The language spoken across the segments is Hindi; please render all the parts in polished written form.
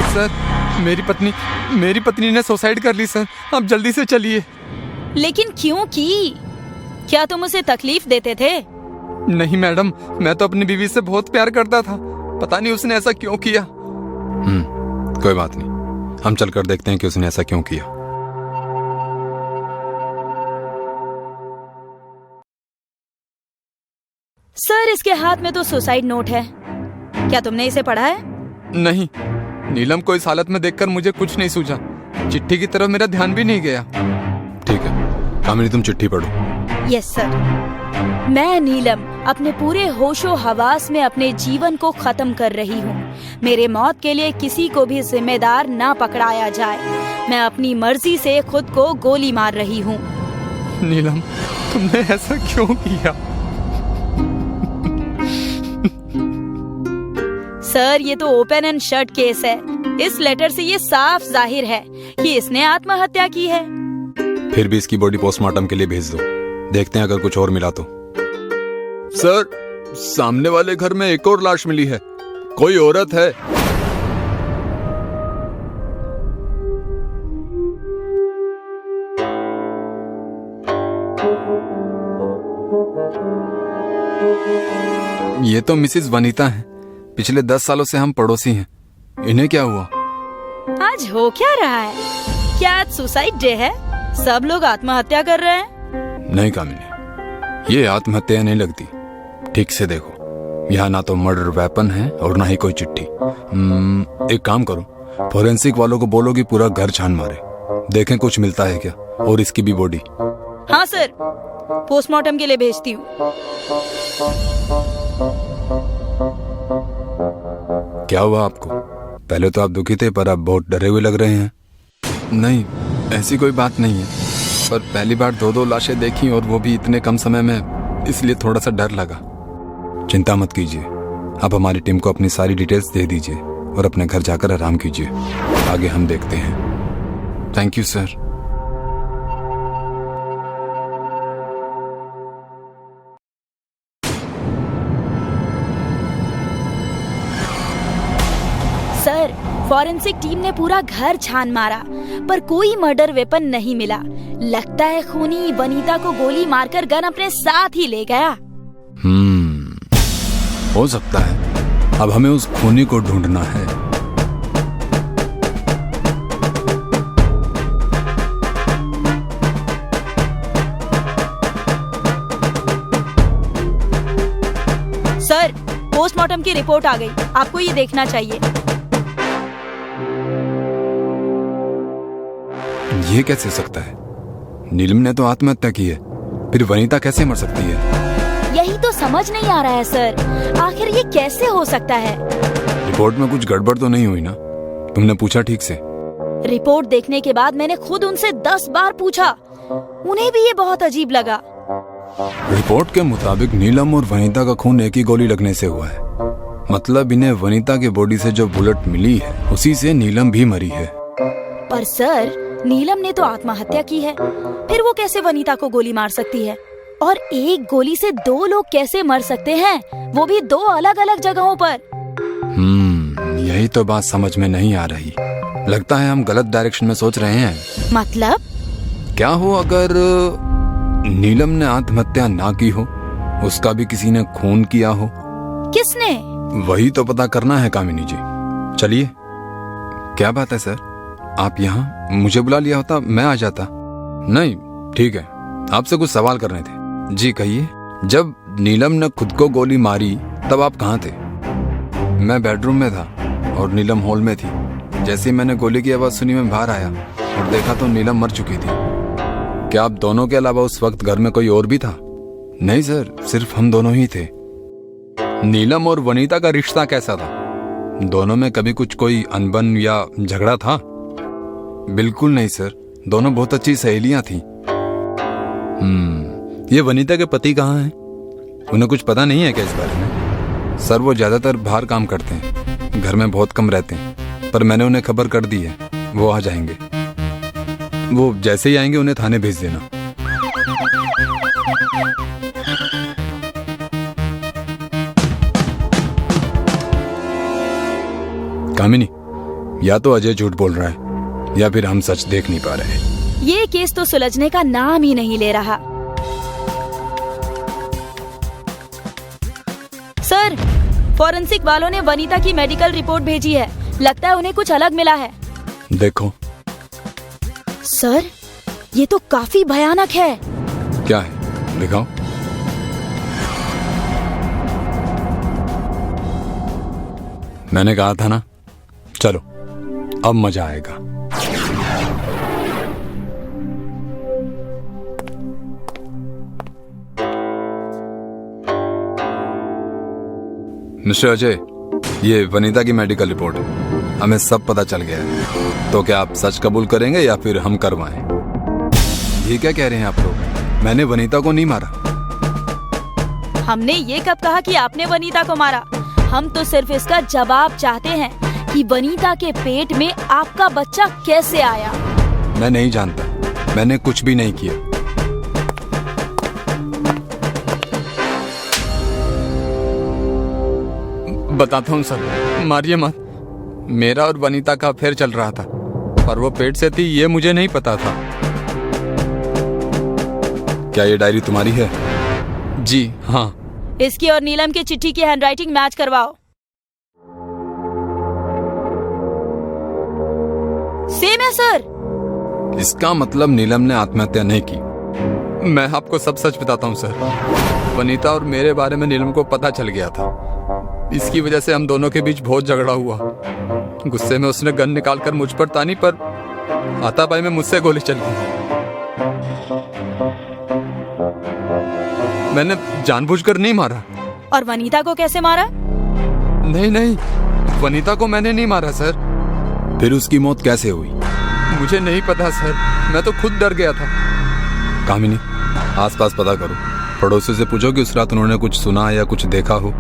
सर मेरी पत्नी ने सुसाइड कर ली सर। आप जल्दी से चलिए। लेकिन क्यों की? क्या तुम उसे तकलीफ देते थे? नहीं मैडम, मैं तो अपनी बीवी से बहुत प्यार करता था। पता नहीं उसने ऐसा क्यों किया। कोई बात नहीं, हम चलकर देखते हैं कि उसने ऐसा क्यों किया। सर, इसके हाथ में तो सुसाइड नोट है। क्या तुमने इसे पढ़ा है? नहीं, नीलम को इस हालत में देखकर मुझे कुछ नहीं सूझा। चिट्ठी की तरफ मेरा ध्यान भी नहीं गया। ठीक है कामिनी, तुम चिट्ठी पढ़ो। Yes sir. मैं नीलम अपने पूरे होशो हवास में अपने जीवन को खत्म कर रही हूँ। मेरे मौत के लिए किसी को भी जिम्मेदार ना पकड़ाया जाए। मैं अपनी मर्जी से खुद को गोली मार रही हूँ। नीलम, तुमने ऐसा क्यों किया? सर, ये तो ओपन एंड शट केस है। इस लेटर से ये साफ जाहिर है कि इसने आत्महत्या की है। फिर भी इसकी बॉडी पोस्टमार्टम के लिए भेज दो, देखते हैं अगर कुछ और मिला तो। सर, सामने वाले घर में एक और लाश मिली है। कोई औरत है। ये तो मिसेस वनीता है। पिछले 10 सालों से हम पड़ोसी हैं। इन्हें क्या हुआ? आज हो क्या रहा है? क्या आज सुसाइड डे है? सब लोग आत्महत्या कर रहे हैं। नहीं कामिनी, ये आत्महत्या नहीं लगती। ठीक से देखो, यहाँ ना तो मर्डर वेपन है और ना ही कोई चिट्ठी। एक काम करो, फोरेंसिक वालों को बोलो कि पूरा घर छान मारे, देखें कुछ मिलता है क्या, और इसकी भी बॉडी। हाँ सर, पोस्टमार्टम के लिए भेजती हूँ। क्या हुआ आपको? पहले तो आप दुखी थे, पर अब बहुत डरे हुए लग रहे हैं। नहीं, ऐसी कोई बात नहीं है, पर पहली बार 2 लाशें देखी और वो भी इतने कम समय में, इसलिए थोड़ा सा डर लगा। चिंता मत कीजिए, आप हमारी टीम को अपनी सारी डिटेल्स दे दीजिए और अपने घर जाकर आराम कीजिए। आगे हम देखते हैं। Thank you sir. Sir, forensic team ने पूरा घर छान मारा, पर कोई मर्डर वेपन नहीं मिला। लगता है खूनी वनीता को गोली मारकर गन अपने साथ ही ले गया। हो सकता है। अब हमें उस खूनी को ढूंढना है। सर, पोस्टमार्टम की रिपोर्ट आ गई, आपको ये देखना चाहिए। ये कैसे हो सकता है? नीलम ने तो आत्महत्या की है, फिर वनीता कैसे मर सकती है? यही तो समझ नहीं आ रहा है सर, आखिर ये कैसे हो सकता है? रिपोर्ट में कुछ गड़बड़ तो नहीं हुई ना? तुमने पूछा ठीक से? रिपोर्ट देखने के बाद मैंने खुद उनसे 10 बार पूछा, उन्हें भी ये बहुत अजीब लगा। रिपोर्ट के मुताबिक नीलम और वनीता का खून एक ही गोली लगने से हुआ है। मतलब इन्हें वनीता के बॉडी से जो बुलेट मिली है, उसी से नीलम भी मरी है। पर सर, नीलम ने तो आत्महत्या की है, फिर वो कैसे वनीता को गोली मार सकती है? और एक गोली से 2 लोग कैसे मर सकते हैं, वो भी 2 अलग अलग जगहों पर? यही तो बात समझ में नहीं आ रही। लगता है हम गलत डायरेक्शन में सोच रहे हैं। मतलब? क्या हो अगर नीलम ने आत्महत्या ना की हो, उसका भी किसी ने खून किया हो? किसने? वही तो पता करना है कामिनी जी। चलिए। क्या बात है सर, आप यहाँ? मुझे बुला लिया होता मैं आ जाता। नहीं, ठीक है, आपसे कुछ सवाल करने थे। जी कहिए। जब नीलम ने खुद को गोली मारी तब आप कहाँ थे? मैं बेडरूम में था और नीलम हॉल में थी। जैसे ही मैंने गोली की आवाज सुनी, मैं बाहर आया और देखा तो नीलम मर चुकी थी। क्या आप दोनों के अलावा उस वक्त घर में कोई और भी था? नहीं सर, सिर्फ हम दोनों ही थे। नीलम और वनीता का रिश्ता कैसा था? दोनों में कभी कुछ कोई अनबन या झगड़ा था? बिल्कुल नहीं सर, दोनों बहुत अच्छी सहेलियां थी। ये वनीता के पति कहाँ हैं? उन्हें कुछ पता नहीं है क्या इस बारे में? सर, वो ज्यादातर बाहर काम करते हैं, घर में बहुत कम रहते हैं, पर मैंने उन्हें खबर कर दी है, वो आ जाएंगे। वो जैसे ही आएंगे उन्हें थाने भेज देना। कामिनी, या तो अजय झूठ बोल रहा है या फिर हम सच देख नहीं पा रहे हैं। ये केस तो सुलझने का नाम ही नहीं ले रहा। सर, फॉरेंसिक वालों ने वनीता की मेडिकल रिपोर्ट भेजी है। लगता है उन्हें कुछ अलग मिला है। देखो। सर, ये तो काफी भयानक है। क्या है, दिखाओ। मैंने कहा था ना, चलो अब मजा आएगा। मिस्टर अजय, ये वनीता की मेडिकल रिपोर्ट है। हमें सब पता चल गया है। तो क्या आप सच कबूल करेंगे या फिर हम करवाएं? ये क्या कह रहे हैं आप लोग? मैंने वनीता को नहीं मारा। हमने ये कब कहा कि आपने वनीता को मारा? हम तो सिर्फ इसका जवाब चाहते हैं कि वनीता के पेट में आपका बच्चा कैसे आया। मैं नहीं जानता, मैंने कुछ भी नहीं किया। बताता हूँ सर, मारिए मत। मेरा और वनीता का अफेयर चल रहा था, पर वो पेट से थी ये मुझे नहीं पता था। क्या ये डायरी तुम्हारी है? जी हाँ। इसकी और नीलम की चिट्ठी की हैंडराइटिंग मैच करवाओ। सेम है सर। इसका मतलब नीलम ने आत्महत्या नहीं की। मैं आपको सब सच बताता हूँ सर। वनीता और मेरे बारे में नीलम को पता चल गया था। इसकी वजह से हम दोनों के बीच बहुत झगड़ा हुआ। गुस्से में उसने गन निकालकर मुझ पर तानी, पर हाथापाई में मुझसे गोली चल गई। मैंने जानबूझकर नहीं मारा। और वनीता को कैसे मारा? नहीं, वनीता को मैंने नहीं मारा सर। फिर उसकी मौत कैसे हुई? मुझे नहीं पता सर, मैं तो खुद डर गया था। कामिनी, आसपास पता करो। पड़ोसी से पूछो कि उस रात उन्होंने कुछ सुना या कुछ देखा हो।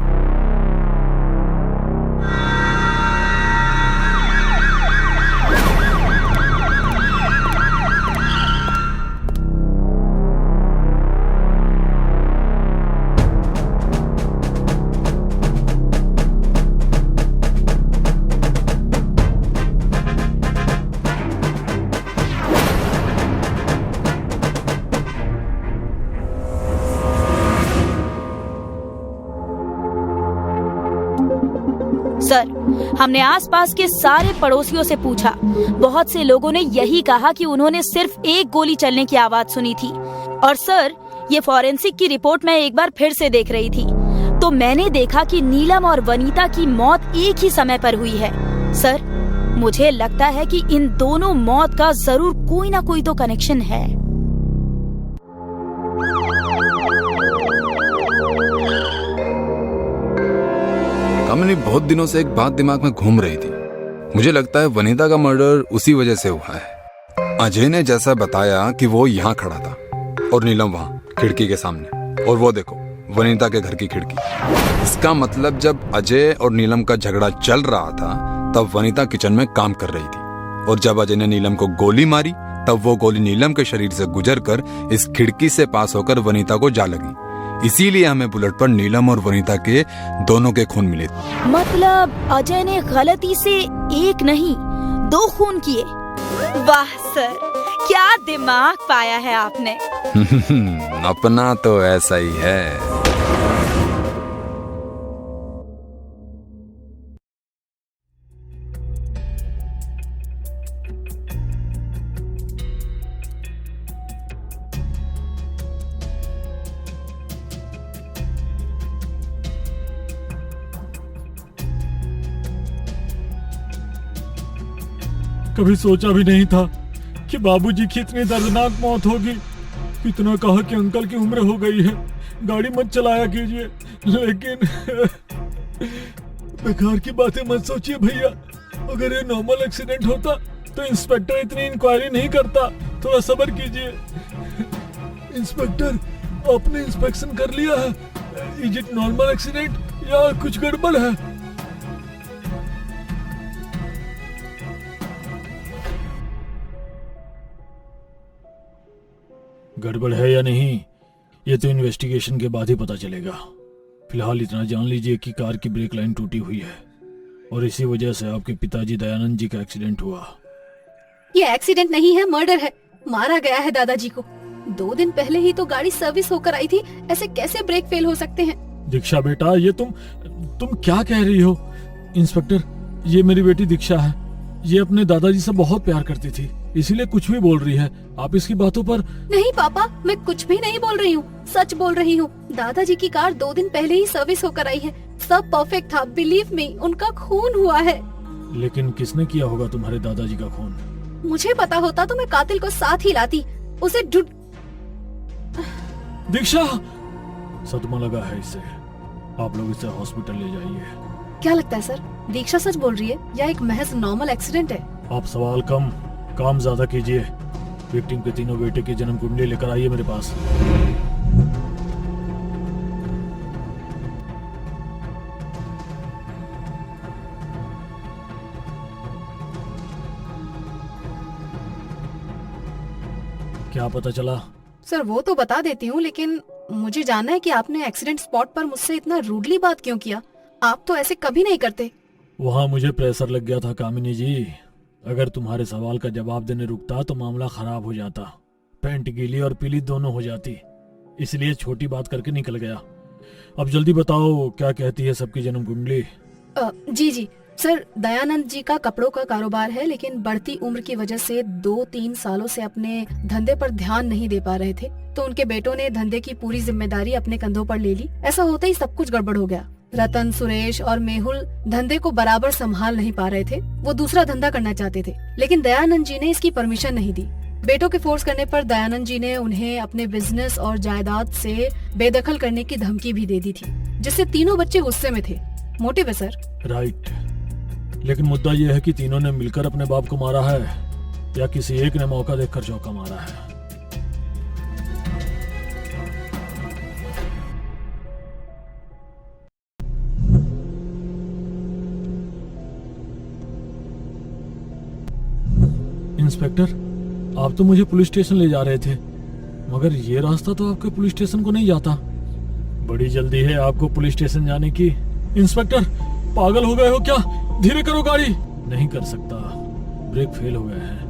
सर, हमने आसपास के सारे पड़ोसियों से पूछा। बहुत से लोगों ने यही कहा कि उन्होंने सिर्फ एक गोली चलने की आवाज सुनी थी। और सर, ये फॉरेंसिक की रिपोर्ट मैं एक बार फिर से देख रही थी, तो मैंने देखा कि नीलम और वनीता की मौत एक ही समय पर हुई है। सर, मुझे लगता है कि इन दोनों मौत का जरूर कोई ना कोई तो कनेक्शन है। कामिनी, बहुत दिनों से एक बात दिमाग में घूम रही थी। मुझे लगता है वनीता का मर्डर उसी वजह से हुआ है। अजय ने जैसा बताया कि वो यहाँ खड़ा था और नीलम वहाँ खिड़की के सामने, और वो देखो वनीता के घर की खिड़की। इसका मतलब जब अजय और नीलम का झगड़ा चल रहा था तब वनीता किचन में काम कर रही थी, और जब अजय ने नीलम को गोली मारी तब वो गोली नीलम के शरीर से गुजरकर इस खिड़की से पास होकर वनीता को जा लगी। इसीलिए हमें बुलेट पर नीलम और वनीता के दोनों के खून मिले। मतलब अजय ने गलती से एक नहीं 2 खून किए। वाह सर, क्या दिमाग पाया है आपने। अपना तो ऐसा ही है। कभी सोचा भी नहीं था कि बाबूजी की इतनी दर्दनाक मौत होगी। इतना कहा कि अंकल की उम्र हो गई है, गाड़ी मत चलाया कीजिए, लेकिन बेकार की बातें मत सोचिए भैया। अगर ये नॉर्मल एक्सीडेंट होता तो इंस्पेक्टर इतनी इंक्वायरी नहीं करता। थोड़ा सब्र कीजिए। इंस्पेक्टर, आपने इंस्पेक्शन कर लिया है? इज इट नॉर्मल एक्सीडेंट या कुछ गड़बड़ है? गड़बड़ है या नहीं, ये तो इन्वेस्टिगेशन के बाद ही पता चलेगा। फिलहाल इतना जान लीजिए कि कार की ब्रेक लाइन टूटी हुई है। और इसी वजह से आपके पिताजी दयानंद जी का एक्सीडेंट हुआ। ये एक्सीडेंट नहीं है, मर्डर है। मारा गया है दादाजी को। 2 दिन पहले ही तो गाड़ी सर्विस होकर आई थी, ऐसे कैसे ब्रेक फेल हो सकते हैं? दीक्षा बेटा, ये तुम क्या कह रही हो? इंस्पेक्टर, ये मेरी बेटी दीक्षा है। ये अपने दादाजी से बहुत प्यार करती थी, इसीलिए कुछ भी बोल रही है। आप इसकी बातों पर। नहीं पापा, मैं कुछ भी नहीं बोल रही हूँ, सच बोल रही हूँ। दादाजी की कार 2 दिन पहले ही सर्विस होकर आई है। सब परफेक्ट था, बिलीव मी। उनका खून हुआ है। लेकिन किसने किया होगा तुम्हारे दादाजी का खून? मुझे पता होता तो मैं कातिल को साथ ही लाती, उसे ढूंढ। दीक्षा, सदमा लगा है इसे। आप लोग इसे हॉस्पिटल ले जाइए। क्या लगता है सर, दीक्षा सच बोल रही है या एक महज नॉर्मल एक्सीडेंट है? आप सवाल कम, काम ज्यादा कीजिए। विक्टिम के तीनों बेटे की जन्म कुंडली लेकर आइए मेरे पास। क्या पता चला? सर वो तो बता देती हूँ, लेकिन मुझे जानना है कि आपने एक्सीडेंट स्पॉट पर मुझसे इतना रूडली बात क्यों किया? आप तो ऐसे कभी नहीं करते। वहाँ मुझे प्रेशर लग गया था कामिनी जी। अगर तुम्हारे सवाल का जवाब देने रुकता तो मामला खराब हो जाता, पैंट गीली और पीली दोनों हो जाती। इसलिए छोटी बात करके निकल गया। अब जल्दी बताओ, क्या कहती है सबकी जन्म कुंडली? जी सर, दयानंद जी का कपड़ों का कारोबार है, लेकिन बढ़ती उम्र की वजह से 2-3 सालों से अपने धंधे पर ध्यान नहीं दे पा रहे थे, तो उनके बेटों ने धंधे की पूरी जिम्मेदारी अपने कंधों पर ले ली। ऐसा होते ही सब कुछ गड़बड़ हो गया। रतन, सुरेश और मेहुल धंधे को बराबर संभाल नहीं पा रहे थे। वो दूसरा धंधा करना चाहते थे, लेकिन दयानंद जी ने इसकी परमिशन नहीं दी। बेटों के फोर्स करने पर दयानंद जी ने उन्हें अपने बिजनेस और जायदाद से बेदखल करने की धमकी भी दे दी थी, जिससे तीनों बच्चे गुस्से में थे। मोटिव है सर। राइट, लेकिन मुद्दा यह है कि तीनों ने मिलकर अपने बाप को मारा है या किसी एक ने मौका देखकर चौका मारा है। इंस्पेक्टर, आप तो मुझे पुलिस स्टेशन ले जा रहे थे, मगर ये रास्ता तो आपके पुलिस स्टेशन को नहीं जाता। बड़ी जल्दी है आपको पुलिस स्टेशन जाने की। इंस्पेक्टर, पागल हो गए हो क्या? धीरे करो गाड़ी। नहीं कर सकता, ब्रेक फेल हो गए हैं।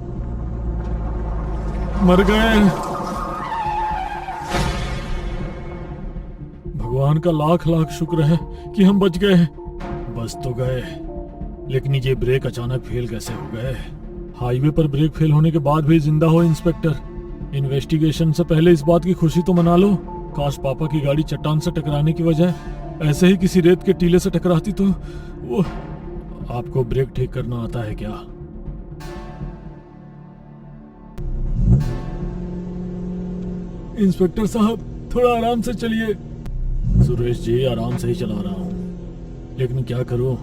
मर गए। भगवान का लाख लाख शुक्र है कि हम बच गए। बच तो गए, लेकिन ये ब्रेक अचानक फेल कैसे हो गए? हाईवे पर ब्रेक फेल होने के बाद भी जिंदा हो इंस्पेक्टर। इन्वेस्टिगेशन से पहले इस बात की खुशी तो मना लो। काश पापा की गाड़ी चट्टान से टकराने की वजह ऐसे ही किसी रेत के टीले से टकराती तो वो। आपको ब्रेक ठीक करना आता है क्या? इंस्पेक्टर साहब, थोड़ा आराम से चलिए। सुरेश जी, आराम से ही चला रहा हूँ, लेकिन क्या करूं,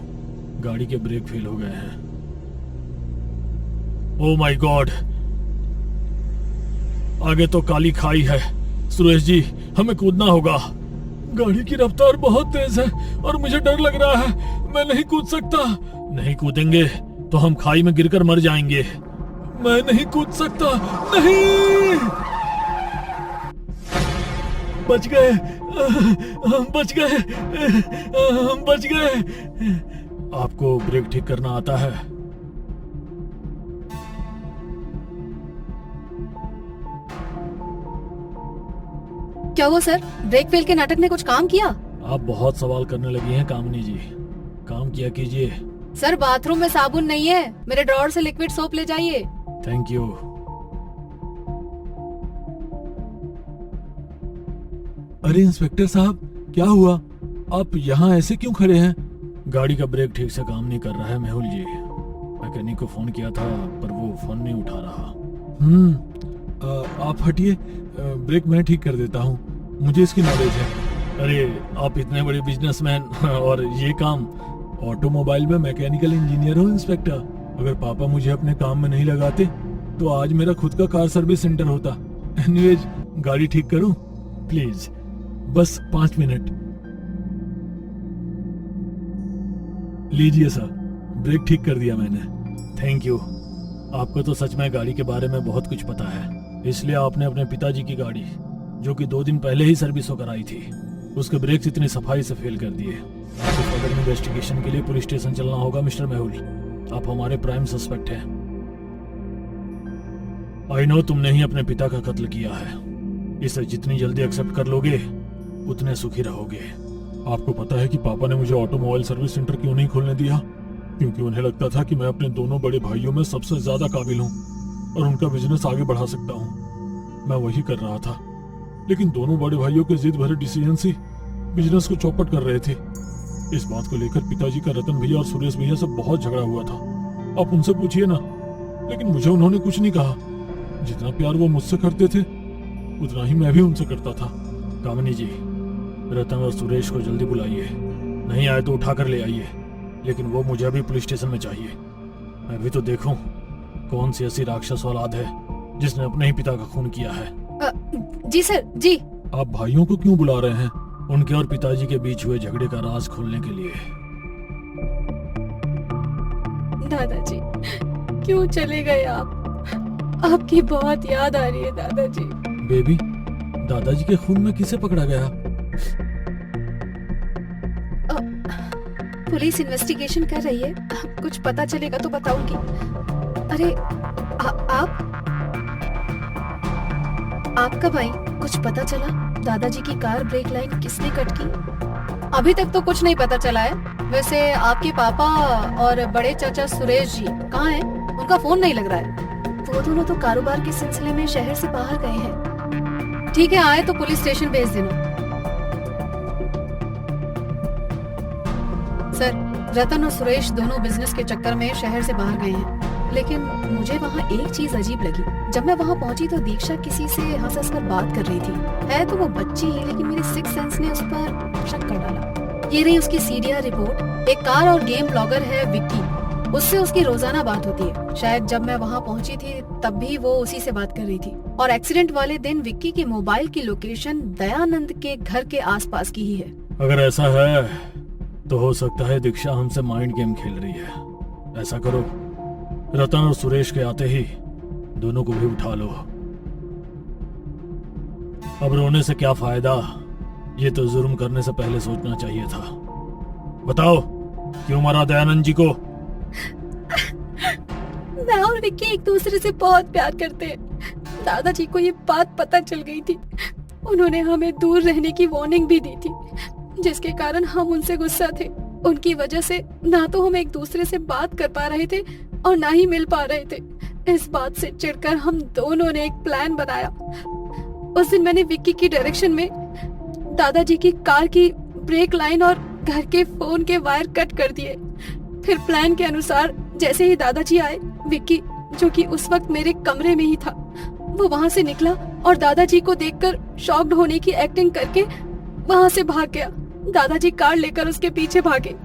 गाड़ी के ब्रेक फेल हो गए हैं। ओह माय गॉड, आगे तो काली खाई है। सुरेश जी, हमें कूदना होगा। गाड़ी की रफ्तार बहुत तेज है और मुझे डर लग रहा है। मैं नहीं कूद सकता। नहीं कूदेंगे तो हम खाई में गिरकर मर जाएंगे। मैं नहीं कूद सकता। नहीं। बच गए, हम बच गए, हम बच गए। आपको ब्रेक ठीक करना आता है? क्या हुआ सर, ब्रेक फेल के नाटक ने कुछ काम किया? आप बहुत सवाल करने लगी हैं कामिनी जी, काम किया कीजिए। सर, बाथरूम में साबुन नहीं है, मेरे ड्रॉअर से लिक्विड सोप ले जाइए। Thank you. अरे इंस्पेक्टर साहब, क्या हुआ? आप यहाँ ऐसे क्यों खड़े हैं? गाड़ी का ब्रेक ठीक से काम नहीं कर रहा है मेहुल जी। मैकेनिक को फोन किया था पर वो फोन नहीं उठा रहा। आप हटिए, ब्रेक मैं ठीक कर देता हूँ, मुझे इसकी नॉलेज है। अरे आप इतने बड़े बिजनेसमैन और ये काम। ऑटोमोबाइल में मैकेनिकल इंजीनियर हूँ इंस्पेक्टर। अगर पापा मुझे अपने काम में नहीं लगाते तो आज मेरा खुद का कार सर्विस सेंटर होता। एनीवेज, गाड़ी ठीक करूँ प्लीज, बस 5 मिनट। लीजिए सर, ब्रेक ठीक कर दिया मैंने। Thank you. आपको तो सच में गाड़ी के बारे में बहुत कुछ पता है, इसलिए आपने अपने पिताजी की गाड़ी, जो कि 2 दिन पहले ही सर्विस होकर आई थी, उसके ब्रेक्स इतनी सफाई से फेल कर दिए। आपको फर्दर इन्वेस्टिगेशन के लिए पुलिस स्टेशन चलना होगा मिस्टर मेहुल। आप हमारे प्राइम सस्पेक्ट हैं। आई नो तुमने ही अपने पिता का कत्ल किया है। इसे जितनी जल्दी एक्सेप्ट कर लोगे उतने सुखी रहोगे। आपको पता है कि पापा ने मुझे ऑटोमोबाइल सर्विस सेंटर क्यों नहीं खोलने दिया? क्योंकि उन्हें लगता था कि मैं अपने दोनों बड़े भाइयों में सबसे ज्यादा काबिल हूँ और उनका बिजनेस आगे बढ़ा सकता हूँ। मैं वही कर रहा था, लेकिन दोनों बड़े भाइयों के जिद भरे डिसीजन से बिजनेस को चौपट कर रहे थे। इस बात को लेकर पिताजी का रतन भैया और सुरेश भैया से बहुत झगड़ा हुआ था। आप उनसे पूछिए ना, लेकिन मुझे उन्होंने कुछ नहीं कहा। जितना प्यार वो मुझसे करते थे उतना ही मैं भी उनसे करता था। कामिनी जी, रतन और सुरेश को जल्दी बुलाइए। नहीं आए तो उठा कर ले आइए, लेकिन वो मुझे अभी पुलिस स्टेशन में चाहिए। मैं भी तो देखूं कौन सी ऐसी राक्षस औलाद है जिसने अपने ही पिता का खून किया है। जी सर, जी। आप भाइयों को क्यों बुला रहे हैं? उनके और पिताजी के बीच हुए झगड़े का राज खोलने के लिए। दादाजी, क्यों चले गए आप? आपकी बहुत याद आ रही है दादाजी। बेबी, दादाजी के खून में किसे पकड़ा गया? पुलिस इन्वेस्टिगेशन कर रही है। कुछ पता चलेगा तो बताऊंगी। अरे आप कब आई? कुछ पता चला? दादाजी की कार ब्रेक लाइन किसने कट की? अभी तक तो कुछ नहीं पता चला है। वैसे आपके पापा और बड़े चाचा सुरेश जी कहाँ हैं? उनका फोन नहीं लग रहा है। वो दोनों तो कारोबार के सिलसिले में शहर से बाहर गए हैं। ठीक है, आए तो पुलिस स्टेशन भेज देना। सर, रतन और सुरेश दोनों बिजनेस के चक्कर में शहर से बाहर गए हैं, लेकिन मुझे वहाँ एक चीज अजीब लगी। जब मैं वहाँ पहुँची तो दीक्षा किसी से हंस कर बात कर रही थी। है तो वो बच्ची ही, लेकिन मेरे सिक्स सेंस ने उस पर शक कर डाला। ये रही उसकी सीडीआर रिपोर्ट। एक कार और गेम ब्लॉगर है विक्की, उससे उसकी रोजाना बात होती है। शायद जब मैं वहाँ पहुँची थी तब भी वो उसी से बात कर रही थी। और एक्सीडेंट वाले दिन विक्की की मोबाइल की लोकेशन दयानंद के घर के आसपास की ही है। अगर ऐसा है तो हो सकता है दीक्षा हमसे माइंड गेम खेल रही है। ऐसा करो, रतन और सुरेश के आते ही दोनों को भी उठा लो। अब रोने से क्या फायदा? ये तो जुर्म करने से पहले सोचना चाहिए था। बताओ, क्यों मारा दयानंद जी को? मैं और विक्की एक दूसरे से बहुत प्यार करते हैं। दादाजी को ये बात पता चल गई थी। उन्होंने हमें दूर रहने की वार्निंग भी दी थी, जिसके कारण हम उनसे गुस्सा थे। उनकी वजह से ना तो हम एक दूसरे से बात कर पा रहे थे और ना ही मिल पा रहे थे। इस बात से चिढ़कर हम दोनों ने एक प्लान बनाया। उस दिन मैंने विक्की की डायरेक्शन में दादाजी की कार की ब्रेक लाइन और घर के फोन के वायर कट कर दिए। फिर प्लान के अनुसार जैसे ही दादाजी आए, विक्की, जो कि उस वक्त मेरे कमरे में ही था, वो वहाँ से निकला और दादाजी को देखकर शॉक्ड होने की एक्टिंग करके वहाँ से भाग गया। दादाजी कार लेकर उसके पीछे भागे,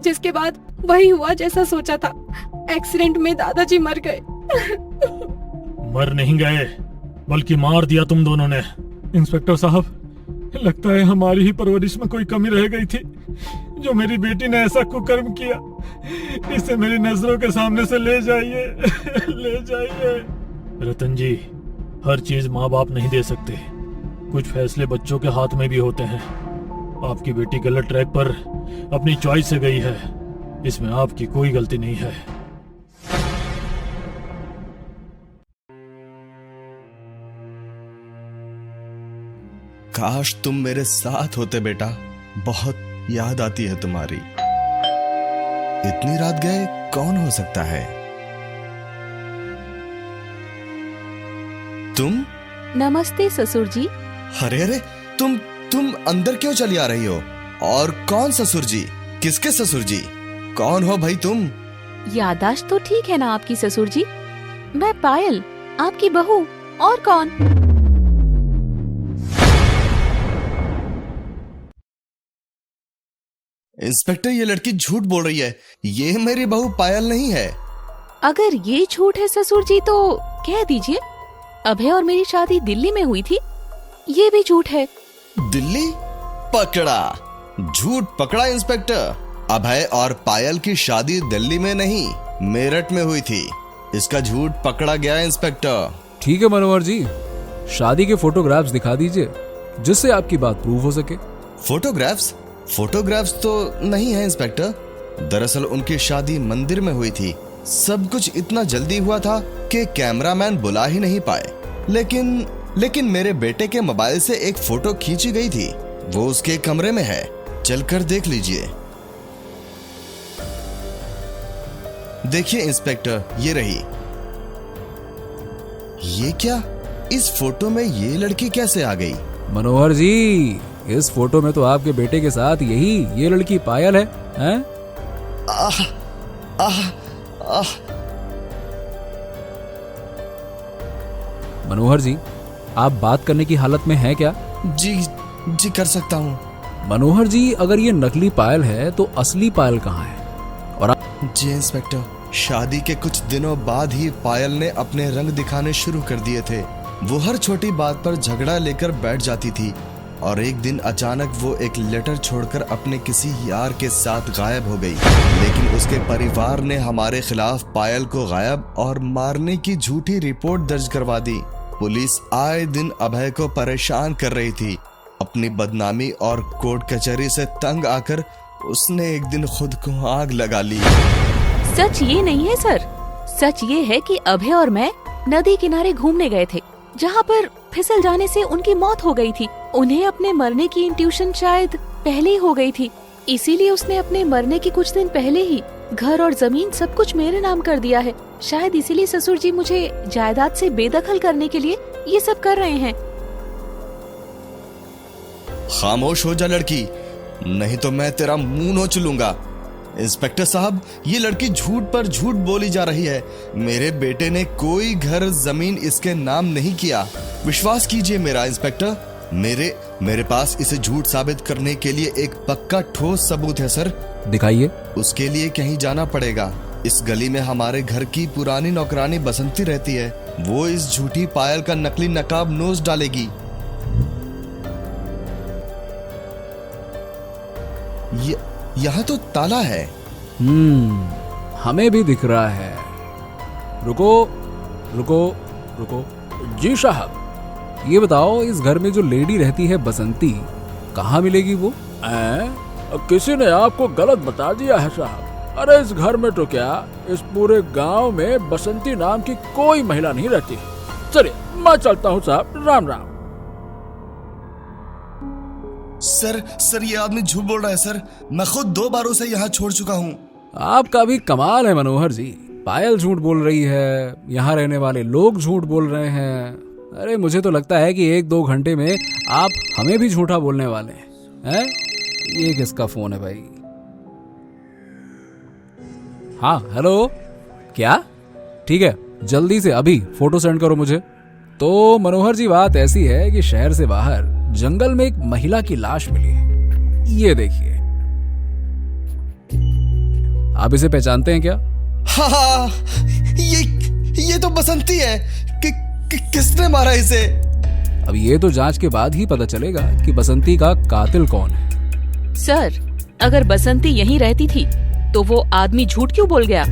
जिसके बाद वही हुआ जैसा सोचा था। एक्सीडेंट में दादाजी मर गए। मर नहीं गए, बल्कि मार दिया तुम दोनों ने। इंस्पेक्टर साहब, लगता है हमारी ही परवरिश में कोई कमी रह गई थी, जो मेरी बेटी ने ऐसा कुकर्म किया। इसे मेरी नजरों के सामने से ले जाइए, ले जाइए। रतन जी, हर चीज माँ बाप नहीं दे सकते। कुछ फैसले बच्चों के हाथ में भी होते हैं। आपकी बेटी गलत ट्रैक पर अपनी चॉइस से गई है, इसमें आपकी कोई गलती नहीं है। काश तुम मेरे साथ होते बेटा, बहुत याद आती है तुम्हारी। इतनी रात गए कौन हो सकता है? तुम? नमस्ते ससुर जी। अरे अरे, तुम अंदर क्यों चली आ रही हो? और कौन ससुर जी? किसके ससुर जी? कौन हो भाई तुम? याददाश्त तो ठीक है ना आपकी ससुर जी? मैं पायल, आपकी बहू। और कौन? इंस्पेक्टर, ये लड़की झूठ बोल रही है। ये मेरी बहू पायल नहीं है। अगर ये झूठ है ससुर जी तो कह दीजिए। अभय और मेरी शादी दिल्ली में हुई थी, ये भी झूठ है। दिल्ली? पकड़ा, झूठ पकड़ा इंस्पेक्टर। अभय और पायल की शादी दिल्ली में नहीं, मेरठ में हुई थी। इसका झूठ पकड़ा गया इंस्पेक्टर। ठीक है मनोहर जी, शादी के फोटोग्राफ्स दिखा दीजिए जिससे आपकी बात प्रूव हो सके। फोटोग्राफ्स तो नहीं है इंस्पेक्टर। दरअसल उनकी शादी मंदिर में हुई थी। सब कुछ इतना जल्दी हुआ था कि कैमरामैन बुला ही नहीं पाए। लेकिन मेरे बेटे के मोबाइल से एक फोटो खींची गई थी, वो उसके कमरे में है, चलकर देख लीजिए। देखिए इंस्पेक्टर, ये रही। ये क्या, इस फोटो में ये लड़की कैसे आ गई? मनोहर जी, इस फोटो में तो आपके बेटे के साथ ये लड़की पायल है, हैं? आह, आह, आह। मनोहर जी, आप बात करने की हालत में हैं क्या? जी कर सकता हूँ। मनोहर जी, अगर ये नकली पायल है तो असली पायल कहाँ है? और जी इंस्पेक्टर, शादी के कुछ दिनों बाद ही पायल ने अपने रंग दिखाने शुरू कर दिए थे। वो हर छोटी बात पर झगड़ा लेकर बैठ जाती थी और एक दिन अचानक वो एक लेटर छोड़कर अपने किसी यार के साथ गायब हो गई। लेकिन उसके परिवार ने हमारे खिलाफ पायल को गायब और मारने की झूठी रिपोर्ट दर्ज करवा दी। पुलिस आए दिन अभय को परेशान कर रही थी। अपनी बदनामी और कोर्ट कचहरी से तंग आकर उसने एक दिन खुद को आग लगा ली। सच ये नहीं है सर, सच ये है कि अभय और मैं नदी किनारे घूमने गए थे, जहाँ पर फिसल जाने से उनकी मौत हो गई थी। उन्हें अपने मरने की इंट्यूशन शायद पहले ही हो गई थी, इसीलिए उसने अपने मरने के कुछ दिन पहले ही घर और जमीन सब कुछ मेरे नाम कर दिया है। शायद इसीलिए ससुर जी मुझे जायदाद से बेदखल करने के लिए ये सब कर रहे हैं। खामोश हो जा लड़की, नहीं तो मैं तेरा मुंह नोच लूंगा। इंस्पेक्टर साहब, ये लड़की झूठ पर झूठ बोली जा रही है। मेरे बेटे ने कोई घर जमीन इसके नाम नहीं किया। विश्वास कीजिए मेरा इंस्पेक्टर, मेरे पास इसे झूठ साबित करने के लिए एक पक्का ठोस सबूत है सर। दिखाइए। उसके लिए कहीं जाना पड़ेगा। इस गली में हमारे घर की पुरानी नौकरानी बसंती रहती है। वो इस झूठी पायल का नकली नकाब नोच डालेगी। यहाँ तो ताला है। हमें भी दिख रहा है। रुको रुको रुको। जी साहब, ये बताओ, इस घर में जो लेडी रहती है बसंती, कहाँ मिलेगी वो? किसी ने आपको गलत बता दिया है साहब। अरे इस घर में तो क्या, इस पूरे गांव में बसंती नाम की कोई महिला नहीं रहती। चलिए मैं चलता हूँ साहब, राम राम। सर ये आदमी झूठ बोल रहा है सर। मैं खुद 2 बार उसे यहाँ छोड़ चुका हूँ। आपका भी कमाल है मनोहर जी। पायल झूठ बोल रही है, यहाँ रहने वाले लोग झूठ बोल रहे हैं। अरे मुझे तो लगता है कि 1-2 घंटे में आप हमें भी झूठा बोलने वाले हैं। ये किसका फोन है भाई? हाँ हेलो, क्या? ठीक है, जल्दी से अभी फोटो सेंड करो मुझे। तो मनोहर जी, बात ऐसी है कि शहर से बाहर जंगल में एक महिला की लाश मिली है। ये देखिए, आप इसे पहचानते हैं क्या? हाँ, ये तो बसंती है। किसने मारा इसे? अब ये तो जांच के बाद ही पता चलेगा कि बसंती का कातिल कौन है। सर, अगर बसंती यहीं रहती थी तो वो आदमी झूठ क्यों बोल गया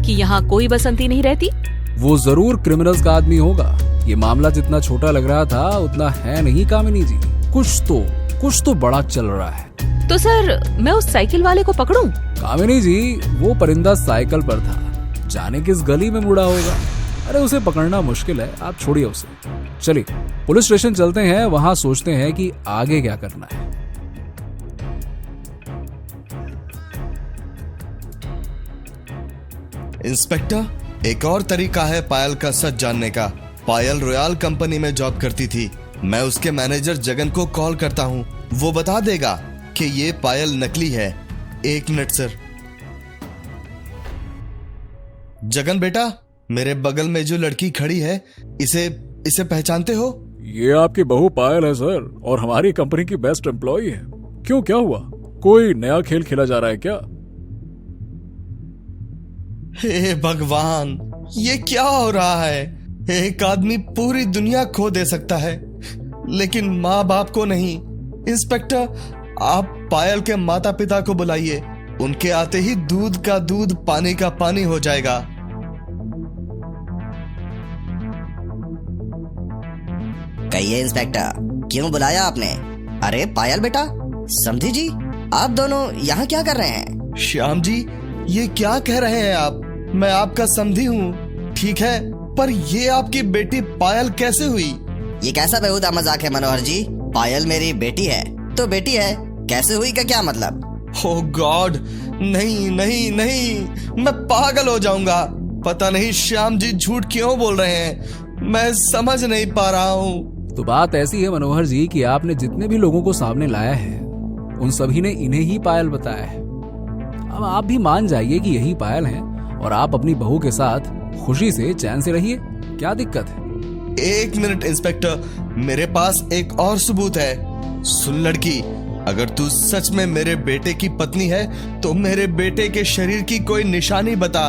कि यहाँ कोई बसंती नहीं रहती? वो जरूर क्रिमिनल्स का आदमी होगा। ये मामला जितना छोटा लग रहा था उतना है नहीं कामिनी जी। कुछ तो बड़ा चल रहा है। तो सर, मैं उस साइकिल वाले को पकड़ूं? कामिनी जी, वो परिंदा साइकिल पर था, जाने किस गली में मुड़ा होगा। अरे उसे पकड़ना मुश्किल है, आप छोड़िए उसे। चलिए पुलिस स्टेशन चलते हैं, वहां सोचते हैं कि आगे क्या करना है। इंस्पेक्टर, एक और तरीका है पायल का सच जानने का। पायल रॉयल कंपनी में जॉब करती थी। मैं उसके मैनेजर जगन को कॉल करता हूँ, वो बता देगा कि ये पायल नकली है। 1 मिनट सर। जगन बेटा, मेरे बगल में जो लड़की खड़ी है, इसे पहचानते हो? ये आपकी बहू पायल है सर, और हमारी कंपनी की बेस्ट एम्प्लॉई है। क्यों, क्या हुआ? कोई नया खेल खेला जा रहा है क्या? हे भगवान, ये क्या हो रहा है? एक आदमी पूरी दुनिया खो दे सकता है, लेकिन माँ बाप को नहीं। इंस्पेक्टर, आप पायल के माता पिता को बुलाइए। उनके आते ही दूध का दूध, पानी का पानी हो जाएगा। कहिए इंस्पेक्टर, क्यों बुलाया आपने? अरे पायल बेटा, समधी जी, आप दोनों यहाँ क्या कर रहे हैं? श्याम जी, ये क्या कह रहे हैं आप? मैं आपका समधी हूँ, ठीक है, पर ये आपकी बेटी पायल कैसे हुई? ये कैसा बेहुदा मजाक है मनोहर जी? पायल मेरी बेटी है तो बेटी है, कैसे हुई का क्या मतलब? ओह गॉड, नहीं नहीं नहीं, मैं पागल हो जाऊंगा। पता नहीं श्याम जी झूठ क्यों बोल रहे हैं, मैं समझ नहीं पा रहा हूँ। तो बात ऐसी है मनोहर जी कि आपने जितने भी लोगों को सामने लाया है उन सभी ने इन्हें ही पायल बताया है। अब आप भी मान जाइए कि यही पायल है और आप अपनी बहू के साथ खुशी से चैन से रहिए, क्या दिक्कत है? 1 मिनट इंस्पेक्टर, मेरे पास एक और सबूत है। सुन लड़की, अगर तू सच में मेरे बेटे की पत्नी है तो मेरे बेटे के शरीर की कोई निशानी बता।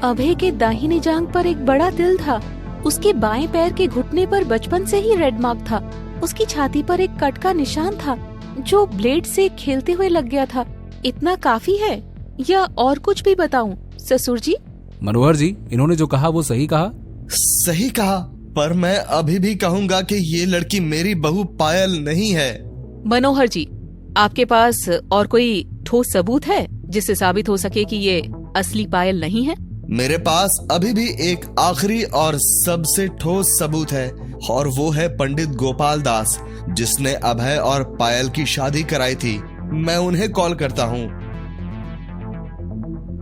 अभय के दाहिनी जांघ पर एक बड़ा तिल था। उसके बाएं पैर के घुटने पर बचपन से ही रेड मार्क था। उसकी छाती पर एक कट का निशान था जो ब्लेड से खेलते हुए लग गया था। इतना काफी है या और कुछ भी बताऊं ससुर जी? मनोहर जी, इन्होंने जो कहा वो सही कहा? सही कहा, पर मैं अभी भी कहूंगा कि ये लड़की मेरी बहू पायल नहीं है। मनोहर जी, आपके पास और कोई ठोस सबूत है जिससे साबित हो सके कि ये असली पायल नहीं है? मेरे पास अभी भी एक आखिरी और सबसे ठोस सबूत है, और वो है पंडित गोपाल दास, जिसने अभय और पायल की शादी कराई थी। मैं उन्हें कॉल करता हूँ।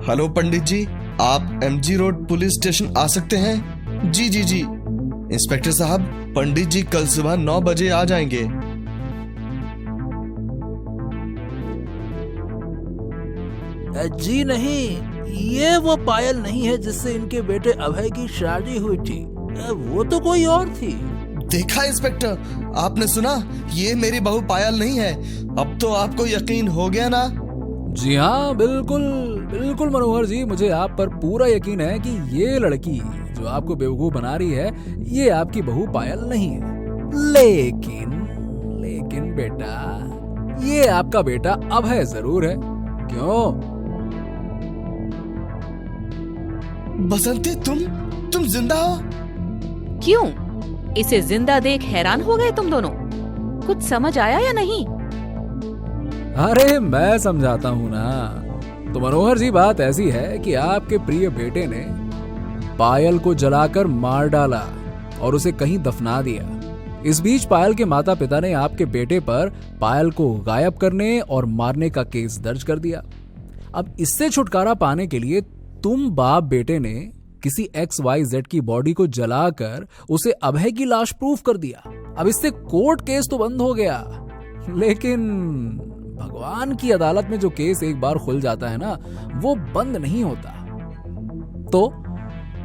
हेलो पंडित जी, आप MG रोड पुलिस स्टेशन आ सकते हैं? जी जी जी इंस्पेक्टर साहब, पंडित जी कल सुबह 9 बजे आ जाएंगे। जी नहीं, ये वो पायल नहीं है जिससे इनके बेटे अभय की शादी हुई थी, वो तो कोई और थी। देखा इंस्पेक्टर, आपने सुना, ये मेरी बहू पायल नहीं है। अब तो आपको यकीन हो गया ना? जी हाँ, बिल्कुल बिल्कुल मनोहर जी, मुझे आप पर पूरा यकीन है कि ये लड़की जो आपको बेवकूफ बना रही है ये आपकी बहू पायल नहीं है। लेकिन बेटा, ये आपका बेटा अभय जरूर है। क्यों बसंती, तुम जिंदा हो? क्यों? इसे जिंदा देख हैरान हो गए तुम दोनों? कुछ समझ आया या नहीं? अरे मैं समझाता हूँ ना। तो मनोहर जी, बात ऐसी है कि आपके प्रिय बेटे ने पायल को जलाकर मार डाला और उसे कहीं दफना दिया। इस बीच पायल के माता पिता ने आपके बेटे पर पायल को गायब करने और मारने का केस दर्ज कर दिया। अब इससे छुटकारा पाने के लिए तुम बाप बेटे ने किसी XYZ की बॉडी को जलाकर उसे अभय की लाश प्रूफ कर दिया। अब इससे कोर्ट केस तो बंद हो गया, लेकिन भगवान की अदालत में जो केस एक बार खुल जाता है ना, वो बंद नहीं होता। तो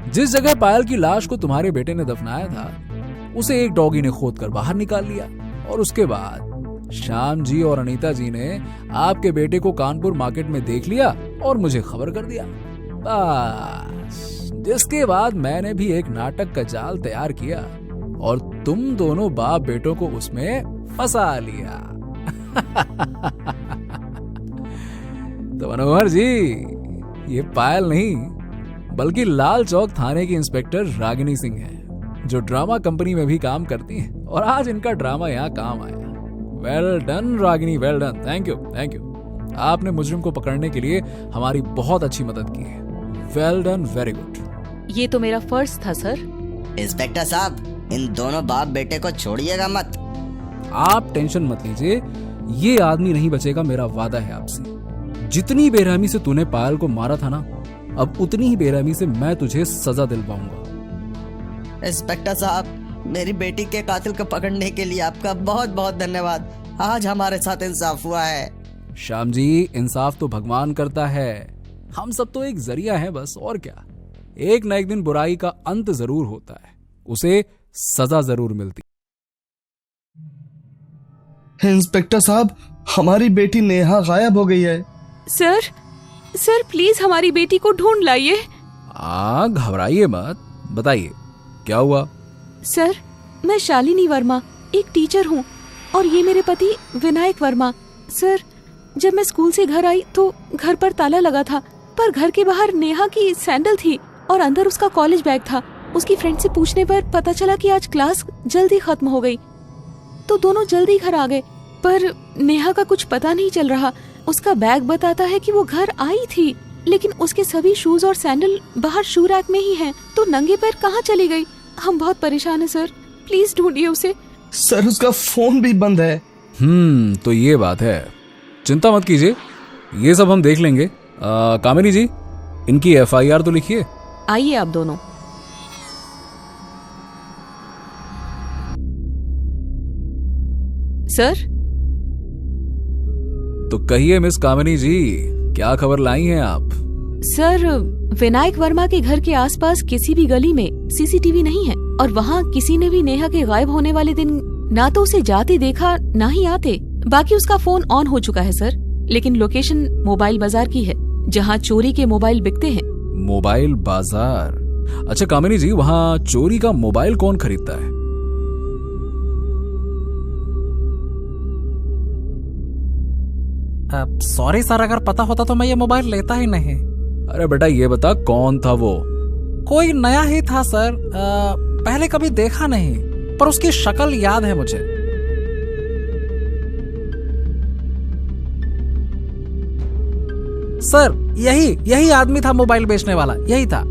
जिस जगह पायल की लाश को तुम्हारे बेटे ने दफनाया था उसे एक डॉगी ने खोद कर बाहर निकाल लिया, और उसके बाद श्याम जी और अनीता जी ने आपके बेटे को कानपुर मार्केट में देख लिया और मुझे खबर कर दिया। बस, जिसके बाद मैंने भी एक नाटक का जाल तैयार किया और तुम दोनों बाप बेटों को उसमें फंसा लिया। तो मनोहर जी, ये पायल नहीं बल्कि लाल चौक थाने की इंस्पेक्टर रागिनी सिंह है, जो ड्रामा कंपनी में भी काम करती हैं, और आज इनका ड्रामा यहाँ काम आया। Well done Ragini, well done, thank you. आपने मुजरिम को पकड़ने के लिए हमारी बहुत अच्छी मदद की है। Well done, very good. ये तो मेरा फर्ज था सर। इंस्पेक्टर साहब, इन दोनों बाप बेटे को छोड़िएगा मत। आप टेंशन मत लीजिए, ये आदमी नहीं बचेगा, मेरा वादा है आपसे। जितनी बेरहमी से तूने पायल को मारा था ना, अब उतनी ही बेरहमी से मैं तुझे सजा दिलवाऊंगा। इंस्पेक्टर साहब, मेरी बेटी के कातिल को पकड़ने के लिए आपका बहुत बहुत धन्यवाद। आज हमारे साथ इंसाफ हुआ है। श्याम जी, इंसाफ तो भगवान करता है, हम सब तो एक जरिया है बस, और क्या। एक न एक दिन बुराई का अंत जरूर होता है, उसे सजा जरूर मिलती। इंस्पेक्टर साहब, हमारी बेटी नेहा गायब हो गई है। सर प्लीज हमारी बेटी को ढूंढ लाइए। घबराइए मत, बताइए क्या हुआ। सर, मैं शालिनी वर्मा, एक टीचर हूँ, और ये मेरे पति विनायक वर्मा। सर, जब मैं स्कूल से घर आई तो घर पर ताला लगा था, पर घर के बाहर नेहा की सैंडल थी और अंदर उसका कॉलेज बैग था। उसकी फ्रेंड से पूछने पर पता चला कि आज क्लास जल्दी खत्म हो गई, तो दोनों जल्दी घर आ गए। पर नेहा का कुछ पता नहीं चल रहा। उसका बैग बताता है कि वो घर आई थी, लेकिन उसके सभी शूज और सैंडल बाहर शू रैक में ही हैं। तो नंगे पैर कहाँ चली गई? हम बहुत परेशान हैं सर, प्लीज ढूंढिए उसे। सर उसका फोन भी बंद है। तो ये बात है। चिंता मत कीजिए, ये सब हम देख लेंगे। कामिनी जी, इनकी FIR तो लिखिए। आइए आप दोनों। सर, तो कहिए मिस कामिनी जी, क्या खबर लाई हैं आप? सर विनायक वर्मा के घर के आसपास किसी भी गली में CCTV नहीं है, और वहाँ किसी ने भी नेहा के गायब होने वाले दिन ना तो उसे जाते देखा ना ही आते। बाकी उसका फोन ऑन हो चुका है सर, लेकिन लोकेशन मोबाइल बाजार की है, जहाँ चोरी के मोबाइल बिकते हैं। मोबाइल बाजार? अच्छा कामिनी जी, वहाँ चोरी का मोबाइल कौन खरीदता है? सॉरी सर, अगर पता होता तो मैं ये मोबाइल लेता ही नहीं। अरे बेटा ये बता, कौन था वो? कोई नया ही था सर, पहले कभी देखा नहीं, पर उसकी शक्ल याद है मुझे। सर यही आदमी था, मोबाइल बेचने वाला यही था।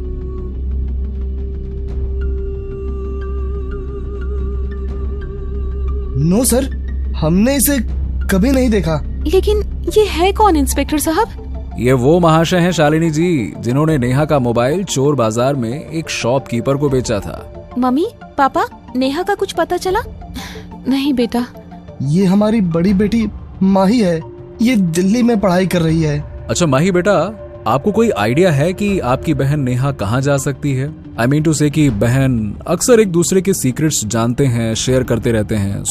नो सर, हमने इसे कभी नहीं देखा। लेकिन ये है कौन इंस्पेक्टर साहब? ये वो महाशय हैं शालिनी जी, जिन्होंने नेहा का मोबाइल चोर बाजार में एक शॉपकीपर को बेचा था। मम्मी पापा, नेहा का कुछ पता चला? नहीं बेटा। ये हमारी बड़ी बेटी माही है, ये दिल्ली में पढ़ाई कर रही है। अच्छा माही बेटा, आपको कोई आइडिया है कि आपकी बहन नेहा कहाँ जा सकती है? आई मीन टू से कि बहन अक्सर एक दूसरे के सीक्रेट्स जानते हैं, शेयर करते रहते हैं।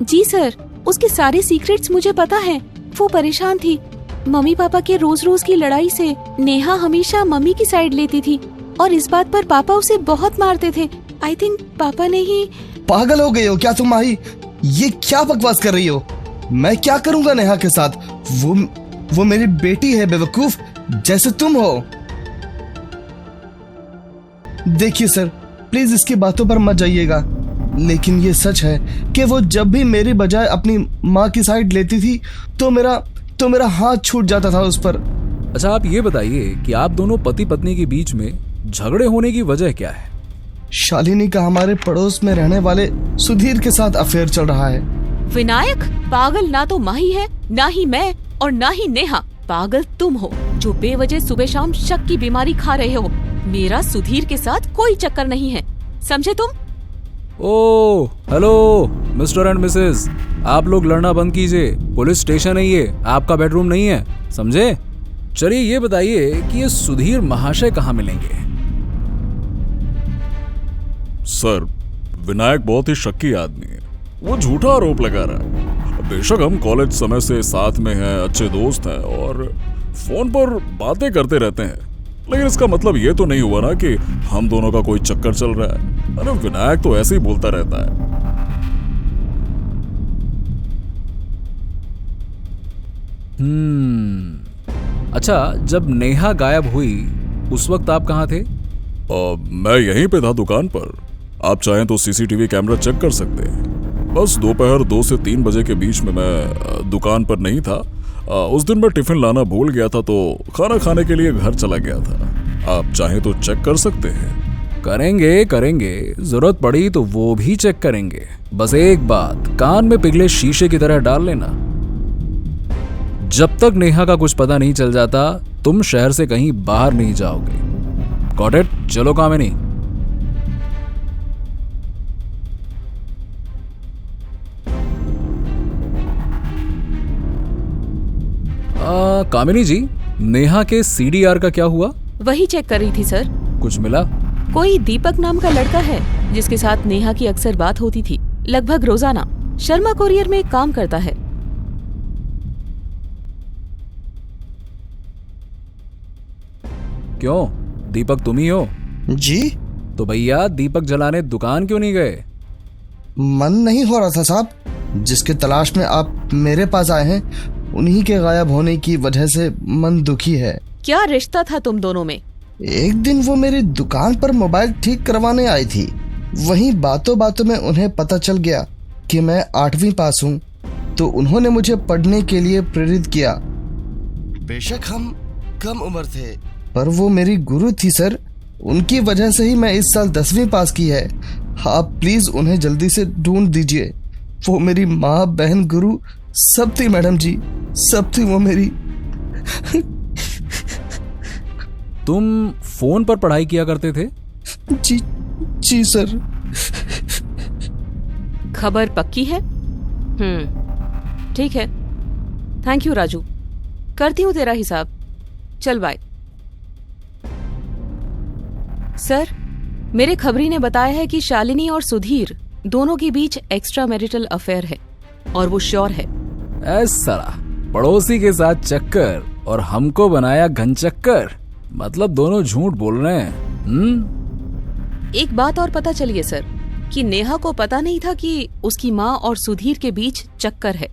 जी सर, उसके सारे सीक्रेट्स मुझे पता है। वो परेशान थी मम्मी पापा के रोज रोज की लड़ाई से। नेहा हमेशा मम्मी की साइड लेती थी, और इस बात पर पापा उसे बहुत मारते थे। आई थिंक पापा ने ही। पागल हो गई हो क्या तुम माही? ये क्या बकवास कर रही हो? मैं क्या करूंगा नेहा के साथ? वो मेरी बेटी है बेवकूफ, जैसे तुम हो। देखिए सर, प्लीज इसकी बातों पर मत जाइएगा, लेकिन ये सच है कि वो जब भी मेरी बजाय अपनी माँ की साइड लेती थी तो मेरा हाथ छूट जाता था उस पर। अच्छा आप ये बताइए कि आप दोनों पति पत्नी के बीच में झगड़े होने की वजह क्या है? शालिनी का हमारे पड़ोस में रहने वाले सुधीर के साथ अफेयर चल रहा है। विनायक पागल ना तो माही है, ना ही मैं, और ना ही नेहा। पागल तुम हो जो बेवजह सुबह शाम शक की बीमारी खा रहे हो। मेरा सुधीर के साथ कोई चक्कर नहीं है, समझे तुम? Oh hello mister and Mrs, आप लोग लड़ना बंद कीजिए। पुलिस स्टेशन है ये, आपका बेडरूम नहीं है, समझे? चलिए ये बताइए कि ये सुधीर महाशय कहाँ मिलेंगे? सर, विनायक बहुत ही शक्की आदमी है। वो झूठा आरोप लगा रहा है। बेशक हम कॉलेज समय से साथ में हैं, अच्छे दोस्त हैं और फोन पर बातें करते रहते हैं, लेकिन इसका मतलब ये तो नहीं हुआ ना कि हम दोनों का कोई चक्कर चल रहा है। अरे विनायक तो ऐसे ही बोलता रहता है। अच्छा, जब नेहा गायब हुई उस वक्त आप कहाँ थे? मैं यहीं पे था दुकान पर। आप चाहें तो CCTV कैमरा चेक कर सकते हैं। बस दोपहर 2 से 3 बजे के बीच में मैं दुकान पर नहीं था। उस दिन मैं टिफिन लाना भूल गया था, तो खाना खाने के लिए घर चला गया था। आप चाहें तो चेक कर सकते हैं। करेंगे, जरूरत पड़ी तो वो भी चेक करेंगे। बस एक बात कान में पिघले शीशे की तरह डाल लेना, जब तक नेहा का कुछ पता नहीं चल जाता तुम शहर से कहीं बाहर नहीं जाओगे। Got it? चलो कामिनी। कामिनी जी, नेहा के CDR का क्या हुआ? वही चेक कर रही थी सर। कुछ मिला? कोई दीपक नाम का लड़का है जिसके साथ नेहा की अक्सर बात होती थी, लगभग रोजाना। शर्मा कोरियर में काम करता है। क्यों, दीपक तुम ही हो? जी। तो भैया दीपक जलाने दुकान क्यों नहीं गए? मन नहीं हो रहा था साहब। जिसके तलाश में आप मेरे पास आए हैं, उन्हीं के गायब होने की वजह से मन दुखी है। क्या रिश्ता था तुम दोनों में? एक दिन वो मेरी दुकान पर मोबाइल ठीक करवाने आई थी। वहीं बातों बातों में उन्हें पता चल गया कि मैं 8वीं पास हूँ। तो उन्होंने मुझे पढ़ने के लिए प्रेरित किया। बेशक हम कम उम्र थे, पर वो मेरी गुरु थी सर। उनकी वजह से ही मैं इस साल 10वीं पास की है। आप प्लीज उन्हें जल्दी से ढूंढ दीजिए। वो मेरी माँ, बहन, गुरु सब थी मैडम जी, सब थी वो मेरी। तुम फोन पर पढ़ाई किया करते थे? जी सर। खबर पक्की है? ठीक है। थैंक यू राजू, करती हूँ तेरा हिसाब। चल बाय। सर, मेरे खबरी ने बताया है कि शालिनी और सुधीर दोनों के बीच एक्स्ट्रा मैरिटल अफेयर है और वो श्योर है। ऐसा पड़ोसी के साथ चक्कर और हमको बनाया घनचक्कर, मतलब दोनों झूठ बोल रहे हैं। एक बात और पता चली है सर कि नेहा को पता नहीं था कि उसकी माँ और सुधीर के बीच चक्कर है,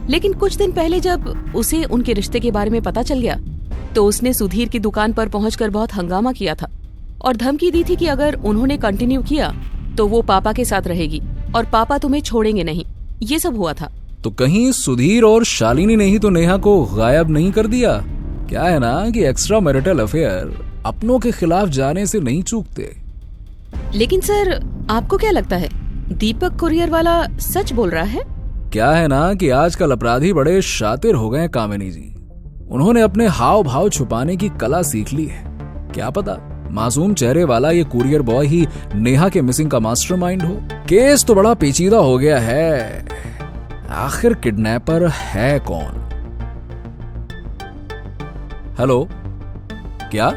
लेकिन कुछ दिन पहले जब उसे उनके रिश्ते के बारे में पता चल गया तो उसने सुधीर की दुकान पर पहुंचकर बहुत हंगामा किया था और धमकी दी थी कि अगर उन्होंने कंटिन्यू किया तो वो पापा के साथ रहेगी और पापा तुम्हें छोड़ेंगे नहीं। ये सब हुआ था। तो कहीं सुधीर और शालिनी ने ही तो नेहा को गायब नहीं कर दिया? क्या है ना कि एक्स्ट्रा मैरिटल अफेयर अपनों के खिलाफ जाने से नहीं चूकते। लेकिन सर, आपको क्या लगता है दीपक कुरियर वाला सच बोल रहा है? क्या है ना कि आजकल अपराधी बड़े शातिर हो गए कामिनी जी। उन्होंने अपने हाव भाव छुपाने की कला सीख ली है। क्या पता मासूम चेहरे वाला ये कुरियर बॉय ही नेहा के मिसिंग का मास्टरमाइंड हो। केस तो बड़ा पेचीदा हो गया है। आखिर किडनैपर है कौन? हेलो, क्या?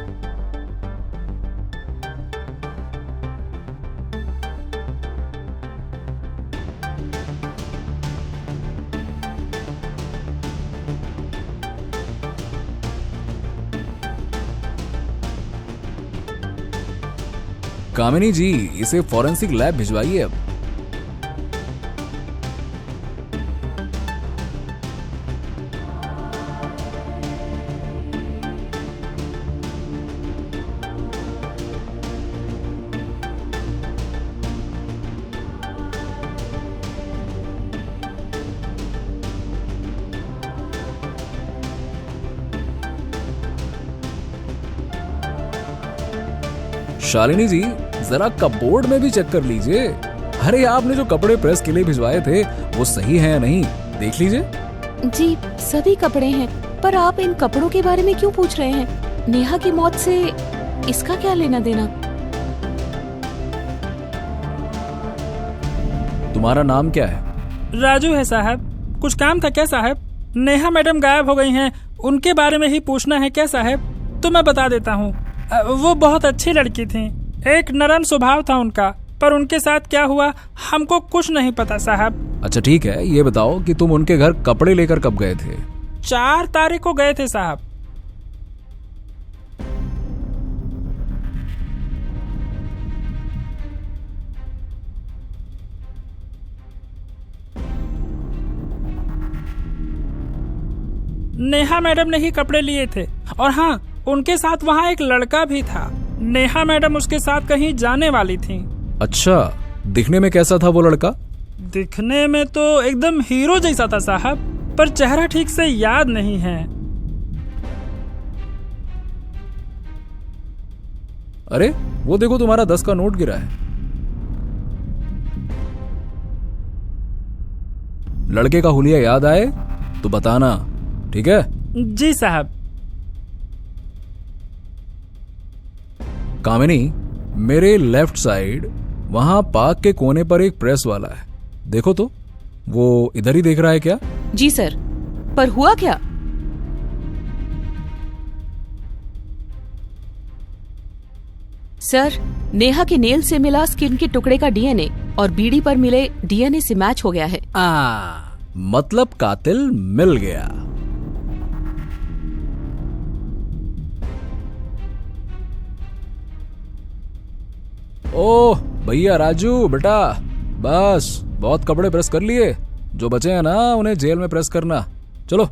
कामिनी जी, इसे फॉरेंसिक लैब भिजवाइए अब। शालिनी जी, जरा कपबोर्ड में भी चेक कर लीजिए। अरे आपने जो कपड़े प्रेस के लिए भिजवाए थे वो सही है या नहीं, देख लीजिए। जी, सभी कपड़े हैं, पर आप इन कपड़ों के बारे में क्यों पूछ रहे हैं? नेहा की मौत से इसका क्या लेना देना? तुम्हारा नाम क्या है? राजू है साहब। कुछ काम था क्या साहब? नेहा मैडम गायब हो गई हैं, उनके बारे में ही पूछना है क्या साहब? तो मैं बता देता हूँ, वो बहुत अच्छी लड़की थी, एक नरम स्वभाव था उनका, पर उनके साथ क्या हुआ हमको कुछ नहीं पता साहब। अच्छा ठीक है, ये बताओ कि तुम उनके घर कपड़े लेकर कब गए थे? 4 तारीख को गए थे साहब। नेहा मैडम ने ही कपड़े लिए थे, और हाँ, उनके साथ वहाँ एक लड़का भी था। नेहा मैडम उसके साथ कहीं जाने वाली थी। अच्छा, दिखने में कैसा था वो लड़का? दिखने में तो एकदम हीरो जैसा था साहब, पर चेहरा ठीक से याद नहीं है। अरे वो देखो, तुम्हारा 10 का नोट गिरा है। लड़के का हुलिया याद आए तो बताना, ठीक है? जी साहब। कामिनी, मेरे लेफ्ट साइड वहां पार्क के कोने पर एक प्रेस वाला है, देखो तो, वो इधर ही देख रहा है क्या? जी सर, पर हुआ क्या? सर, नेहा के नेल से मिला स्किन के टुकड़े का डीएनए और बीड़ी पर मिले डीएनए से मैच हो गया है। मतलब कातिल मिल गया। ओह भैया राजू बेटा, बस बहुत कपड़े प्रेस कर लिए, जो बचे हैं ना उन्हें जेल में प्रेस करना। चलो।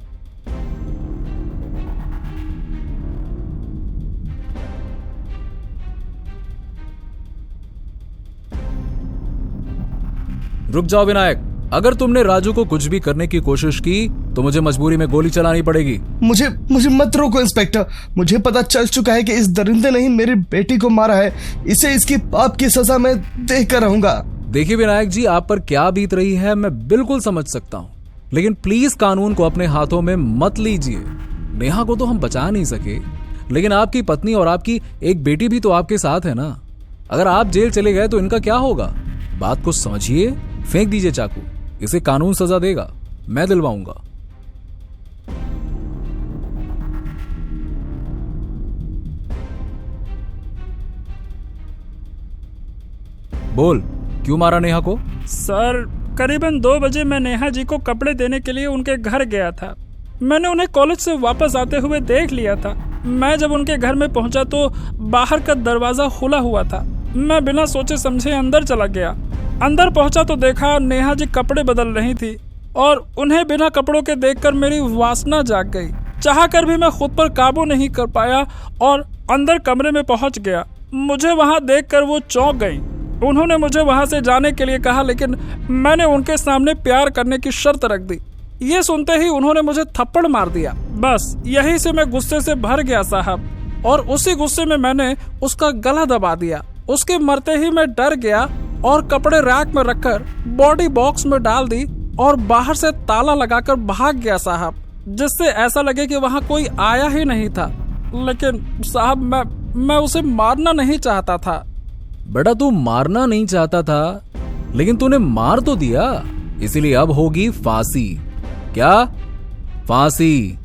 रुक जाओ विनायक, अगर तुमने राजू को कुछ भी करने की कोशिश की तो मुझे मजबूरी में गोली चलानी पड़ेगी। मुझे मत रोको इंस्पेक्टर। मुझे पता चल चुका है कि इस दरिंदे ने ही मेरी बेटी को मारा है। इसे इसकी पाप की सजा मैं देख कर रहूंगा। देखिए विनायक जी, आप पर क्या बीत रही है मैं बिल्कुल समझ सकता हूँ, लेकिन प्लीज कानून को अपने हाथों में मत लीजिए। नेहा को तो हम बचा नहीं सके, लेकिन आपकी पत्नी और आपकी एक बेटी भी तो आपके साथ है ना। अगर आप जेल चले गए तो इनका क्या होगा? बात को समझिए, फेंक दीजिए चाकू। इसे कानून सजा देगा, मैं दिलवाऊंगा। बोल, क्यों मारा नेहा को? सर, करीबन 2 बजे मैं नेहा जी को कपड़े देने के लिए उनके घर गया था। मैंने उन्हें कॉलेज से वापस आते हुए देख लिया था। मैं जब उनके घर में पहुंचा तो बाहर का दरवाजा खुला हुआ था। मैं बिना सोचे समझे अंदर चला गया। अंदर पहुंचा तो देखा नेहा जी कपड़े बदल रही थी और उन्हें बिना कपड़ों के देखकर मेरी वासना जाग गई। चाह कर भी मैं खुद पर काबू नहीं कर पाया और अंदर कमरे में पहुंच गया। मुझे वहां देखकर वो चौंक गई। उन्होंने मुझे वहां से जाने के लिए कहा, लेकिन मैंने उनके सामने प्यार करने की शर्त रख दी। ये सुनते ही उन्होंने मुझे थप्पड़ मार दिया। बस यहीं से मैं गुस्से से भर गया साहब, और उसी गुस्से में मैंने उसका गला दबा दिया। उसके मरते ही मैं डर गया और कपड़े रैक में रखकर बॉडी बॉक्स में डाल दी और बाहर से ताला लगाकर भाग गया साहब, जिससे ऐसा लगे कि वहां कोई आया ही नहीं था। लेकिन साहब मैं उसे मारना नहीं चाहता था। बेटा, तू मारना नहीं चाहता था, लेकिन तूने मार तो दिया, इसीलिए अब होगी फांसी। क्या? फांसी।